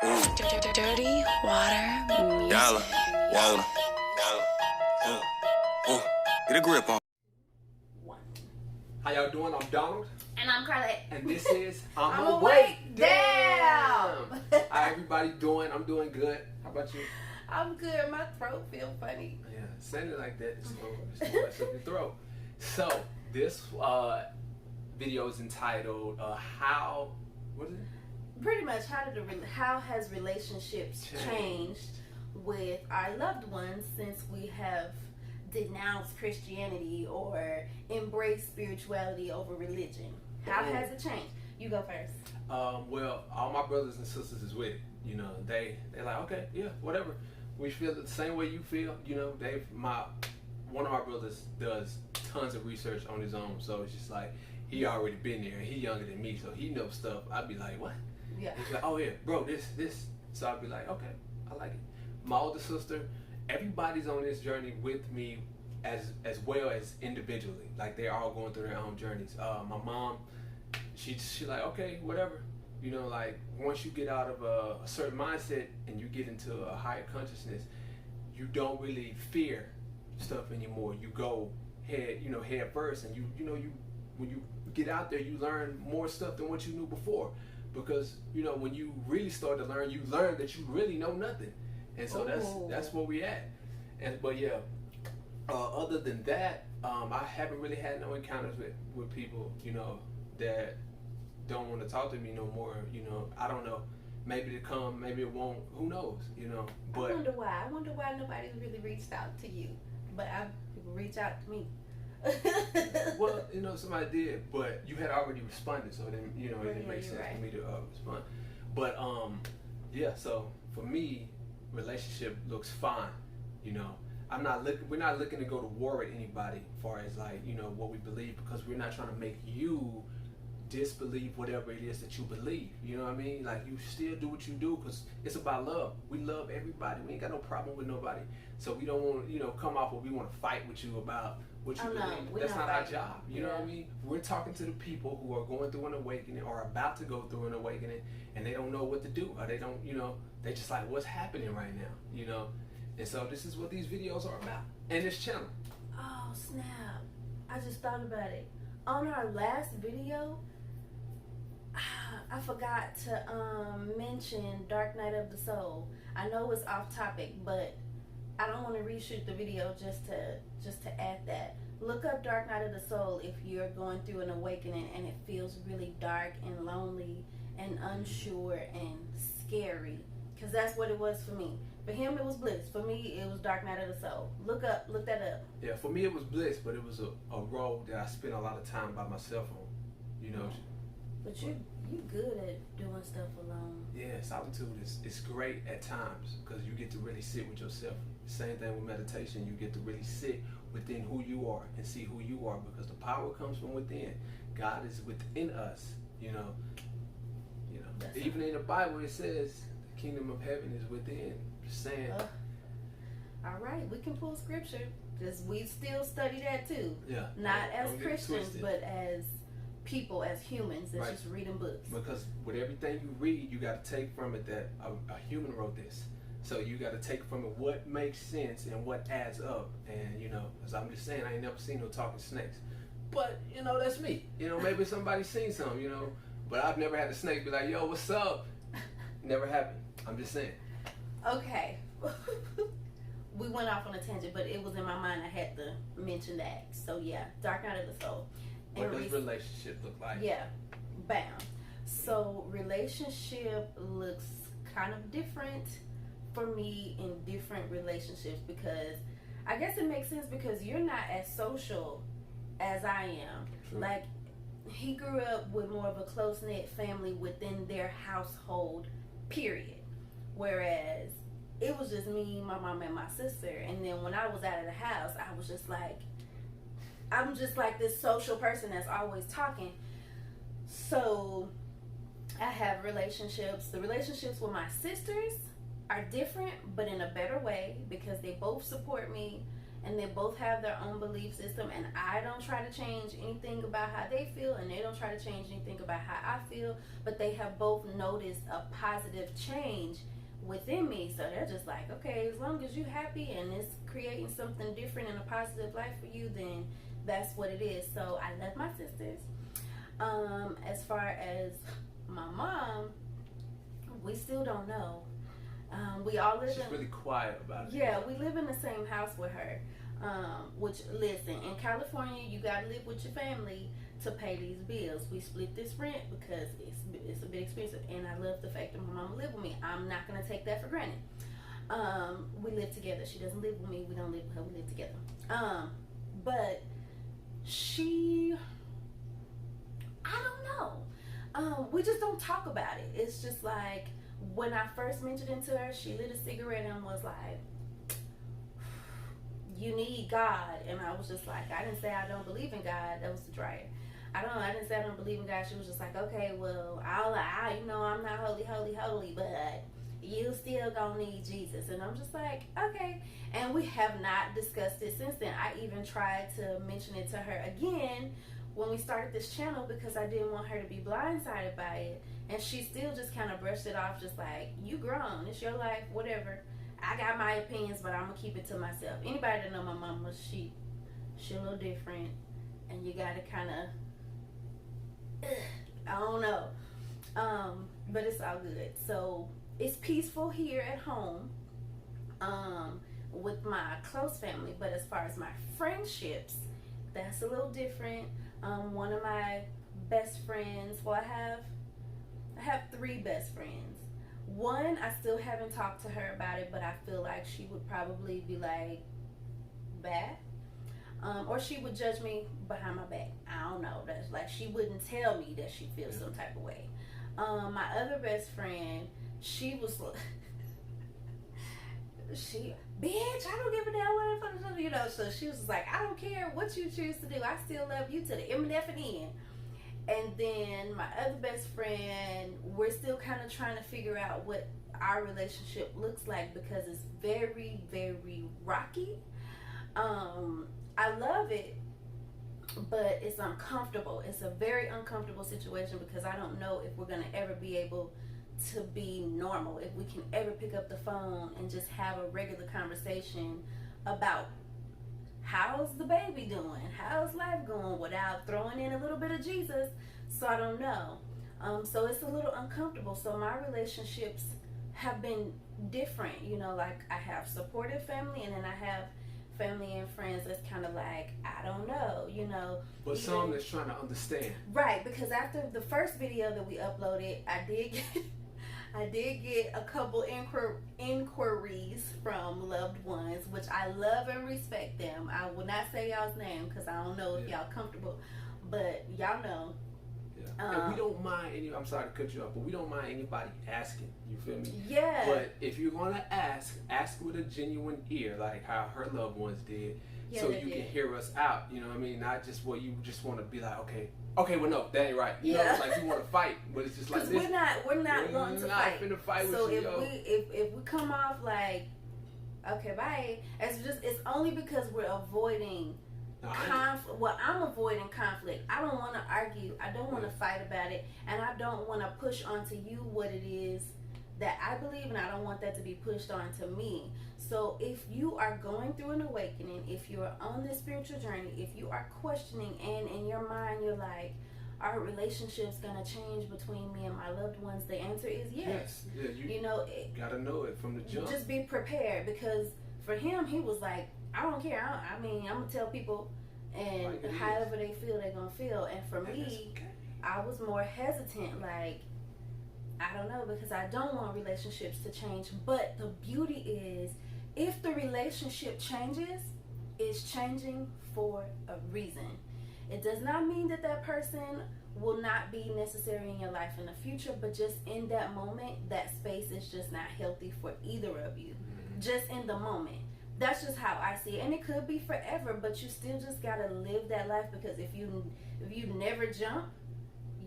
Dirty water music. Yalla, yalla, yalla. Get a grip on. How y'all doing? I'm Donald. And I'm Carlette. And this is I'm awake. Damn. How everybody doing? I'm doing good. How about you? I'm good. My throat feel funny. Yeah, saying it like that, it's gonna mess up your throat. So this video is entitled "How?" What is it? Pretty much, how has relationships changed with our loved ones since we have denounced Christianity or embraced spirituality over religion? How has it changed? You go first. Well, all my brothers and sisters is with it. You know, they're like, okay, yeah, whatever. We feel the same way you feel. You know, one of my brothers does tons of research on his own, so it's just like he already been there. He younger than me, so he knows stuff. I'd be like, what? Yeah. He's like, oh yeah, bro, this. So I'd be like, okay, I like it. My older sister, everybody's on this journey with me as well as individually. Like they're all going through their own journeys. My mom, she like, okay, whatever. You know, like once you get out of a certain mindset and you get into a higher consciousness, you don't really fear stuff anymore. You go head first, and you when you get out there, you learn more stuff than what you knew before. Because when you really start to learn, you learn that you really know nothing, and so that's where we at. But yeah, other than that, I haven't really had no encounters with people that don't want to talk to me no more. I don't know. Maybe it come, maybe it won't. Who knows? But I wonder why. I wonder why nobody's really reached out to you, but people reach out to me. Well, somebody did, but you had already responded, so then it didn't make sense for me to respond. But yeah. So for me, relationship looks fine. We're not looking to go to war with anybody, as far as like what we believe, because we're not trying to make you disbelieve whatever it is that you believe. You know what I mean? Like you still do what you do because it's about love. We love everybody. We ain't got no problem with nobody. So we don't want to come off where we want to fight with you about what you believe. That's not our job. You know what I mean? We're talking to the people who are going through an awakening or about to go through an awakening, and they don't know what to do, or they don't, they just like, what's happening right now, And so this is what these videos are about, and this channel. Oh snap! I just thought about it. On our last video, I forgot to mention Dark Night of the Soul. I know it's off topic, but I don't want to reshoot the video just to add that. Look up Dark Night of the Soul if you're going through an awakening and it feels really dark and lonely and unsure and scary, because that's what it was for me. For him, it was bliss. For me, it was Dark Night of the Soul. Look that up. Yeah, for me it was bliss, but it was a road that I spent a lot of time by myself on. But you good at doing stuff alone. Yeah, solitude is great at times because you get to really sit with yourself. Same thing with meditation. You get to really sit within who you are and see who you are, because the power comes from within. God is within us. Even in the Bible it says the kingdom of heaven is within. Just saying. All right, we can pull scripture. Just we still study that too. Yeah. Not as Christians, but as people, as humans that's just reading books. Because with everything you read, you got to take from it that a human wrote this. So you got to take from it what makes sense and what adds up. And as I'm just saying, I ain't never seen no talking snakes. But that's me. Maybe somebody's seen some. But I've never had a snake be like, yo, what's up? Never happened. I'm just saying. Okay. We went off on a tangent, but it was in my mind. I had to mention that. So yeah, Dark Night of the Soul. What does relationship look like? Yeah, bam. So relationship looks kind of different for me in different relationships, because I guess it makes sense because you're not as social as I am. True. Like he grew up with more of a close-knit family within their household, period. Whereas it was just me, my mom, and my sister. And then when I was out of the house, I was just like, I'm just like this social person that's always talking. So I have relationships. The relationships with my sisters are different, but in a better way, because they both support me and they both have their own belief system, and I don't try to change anything about how they feel, and they don't try to change anything about how I feel, but they have both noticed a positive change within me. So they're just like, okay, as long as you're happy and it's creating something different and a positive life for you, then that's what it is. So I love my sisters. As far as my mom, we still don't know. We all live She's really quiet about it. Yeah, we live in the same house with her. Which, listen, in California, you gotta live with your family to pay these bills. We split this rent because it's a bit expensive, and I love the fact that my mama live with me. I'm not gonna take that for granted. We live together. She doesn't live with me. We don't live with her. We live together. But she, I don't know. We just don't talk about it. It's just like, when I first mentioned it to her, she lit a cigarette and was like, you need God. And I was just like, I didn't say I don't believe in God. That was the dryer. I didn't say I don't believe in God. She was just like, okay, well, I I'm not holy, but you still gonna need Jesus. And I'm just like, okay. And we have not discussed it since then. I even tried to mention it to her again when we started this channel because I didn't want her to be blindsided by it. And she still just kind of brushed it off, just like, you grown, it's your life, whatever. I got my opinions, but I'm gonna keep it to myself. Anybody that know my mama, she a little different, and you gotta kind of, I don't know, but it's all good. So it's peaceful here at home, with my close family. But as far as my friendships, that's a little different. One of my best friends, well, I have 3 best friends. One, I still haven't talked to her about it, but I feel like she would probably be like, bad. Or she would judge me behind my back. I don't know. That's like, she wouldn't tell me that she feels some type of way. My other best friend, she was bitch, I don't give a damn what, so she was like, I don't care what you choose to do. I still love you to the M and F and N. And then my other best friend, we're still kind of trying to figure out what our relationship looks like because it's very, very rocky. I love it, but it's uncomfortable. It's a very uncomfortable situation because I don't know if we're going to ever be able to be normal, if we can ever pick up the phone and just have a regular conversation about how's the baby doing, how's life going, without throwing in a little bit of Jesus. So I don't know. So it's a little uncomfortable. So my relationships have been different, like I have supportive family, and then I have family and friends that's kind of like, I don't know, But some that's trying to understand. Right, because after the first video that we uploaded, I did get a couple inquiries from loved ones, which I love and respect them. I will not say y'all's name because I don't know if y'all comfortable, but y'all know. Yeah. And we don't mind I'm sorry to cut you off, but we don't mind anybody asking. You feel me? Yeah. But if you're gonna ask with a genuine ear, like how her loved ones did, so you can hear us out. You know what I mean? Not just what you just want to be like, okay, well, no, that ain't right. You know, it's like you want to fight, but it's just like this. We're not going to fight. Finna fight so with you, if we come off like, okay, bye, it's only because we're avoiding conflict. Well, I'm avoiding conflict. I don't want to argue. I don't want to fight about it, and I don't want to push onto you what it is that I believe, and I don't want that to be pushed onto me. So if you are going through an awakening, if you're on this spiritual journey, if you are questioning, and in your mind you're like, our relationship's gonna change between me and my loved ones, the answer is yes. Yeah, you gotta know it from the jump. Just be prepared, because for him, he was like, I don't care. I'm gonna tell people, and however they feel, they're gonna feel. And for me, I was more hesitant, like, I don't know, because I don't want relationships to change. But the beauty is, if the relationship changes, it's changing for a reason. It does not mean that that person will not be necessary in your life in the future, but just in that moment, that space is just not healthy for either of you. Just in the moment. That's just how I see it. And it could be forever, but you still just gotta live that life, because if you never jump,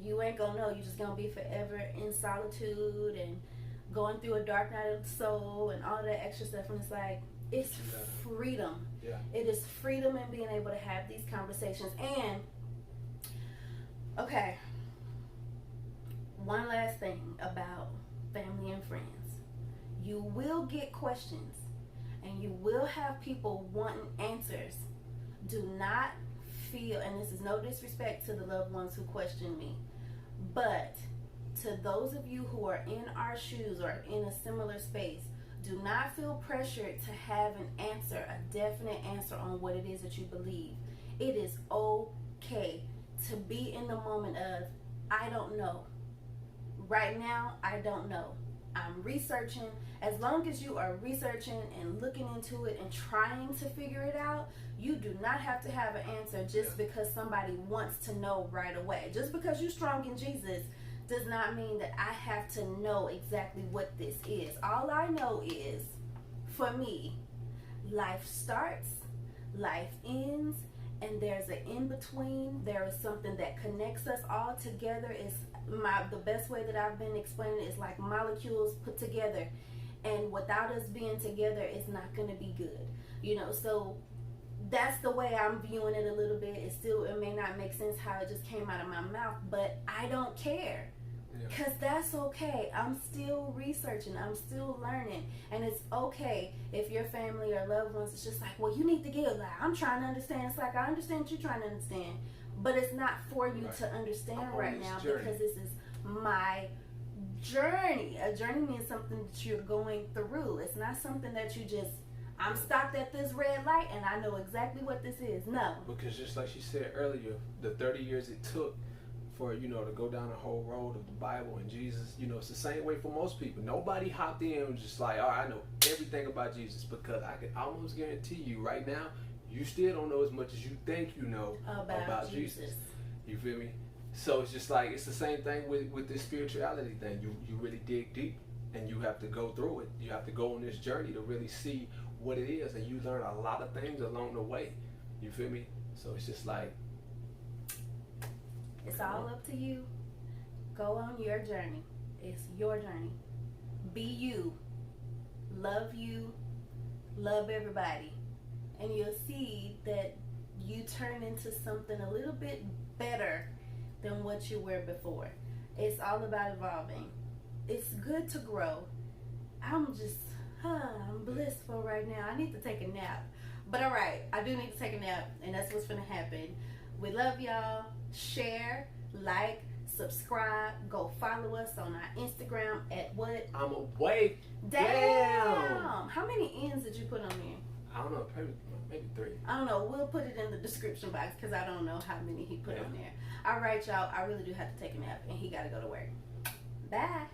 you ain't gonna know. You're just gonna be forever in solitude and going through a dark night of the soul and all that extra stuff. And it's like, It's freedom. Yeah. It is freedom in being able to have these conversations. And okay, one last thing about family and friends. You will get questions and you will have people wanting answers. Do not feel, and this is no disrespect to the loved ones who question me, but to those of you who are in our shoes or in a similar space, do not feel pressured to have an answer, a definite answer on what it is that you believe. It is okay to be in the moment of, I don't know. Right now, I don't know. I'm researching. As long as you are researching and looking into it and trying to figure it out, you do not have to have an answer just because somebody wants to know right away. Just because you're strong in Jesus does not mean that I have to know exactly what this is. All I know is, for me, life starts, life ends, and there's an in-between. There is something that connects us all together. The best way that I've been explaining it is like molecules put together, and without us being together, it's not going to be good. You know, so that's the way I'm viewing it a little bit. It may not make sense how it just came out of my mouth, but I don't care. Because that's okay. I'm still researching. I'm still learning. And it's okay if your family or loved ones is just like, well, you need to get it. Like, I'm trying to understand. It's like, I understand what you're trying to understand. But it's not for you to understand right now because this is my journey. A journey means something that you're going through. It's not something that you just, I'm stopped at this red light and I know exactly what this is. No. Because just like she said earlier, the 30 years it took for, you know, to go down the whole road of the Bible and Jesus, you know, it's the same way for most people. Nobody hopped in and was just like, I know everything about Jesus, because I can almost guarantee you right now, you still don't know as much as you think you know about Jesus. You feel me? So it's just like, it's the same thing with this spirituality thing. You really dig deep and you have to go through it. You have to go on this journey to really see what it is, and you learn a lot of things along the way. You feel me? So it's just like, it's all up to you. Go on your journey. It's your journey. Be you. Love everybody. And you'll see that you turn into something a little bit better than what you were before. It's all about evolving. It's good to grow. I'm blissful right now. I need to take a nap. But all right, I do need to take a nap, and that's what's going to happen. We love y'all. Share, like, subscribe. Go follow us on our Instagram at what? I'm awake. Damn. How many N's did you put on there? I don't know, maybe 3. I don't know. We'll put it in the description box because I don't know how many he put on there. All right, y'all. I really do have to take a nap, and he got to go to work. Bye.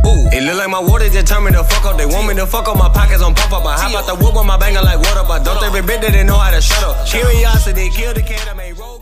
Ooh, it look like my water just turned me the fuck up. They want me to fuck up, my pockets on pop up. I hop out the whoop on my banger like water, but don't every bit that they know how to shut up. Curiosity, kill the cat, I made roll.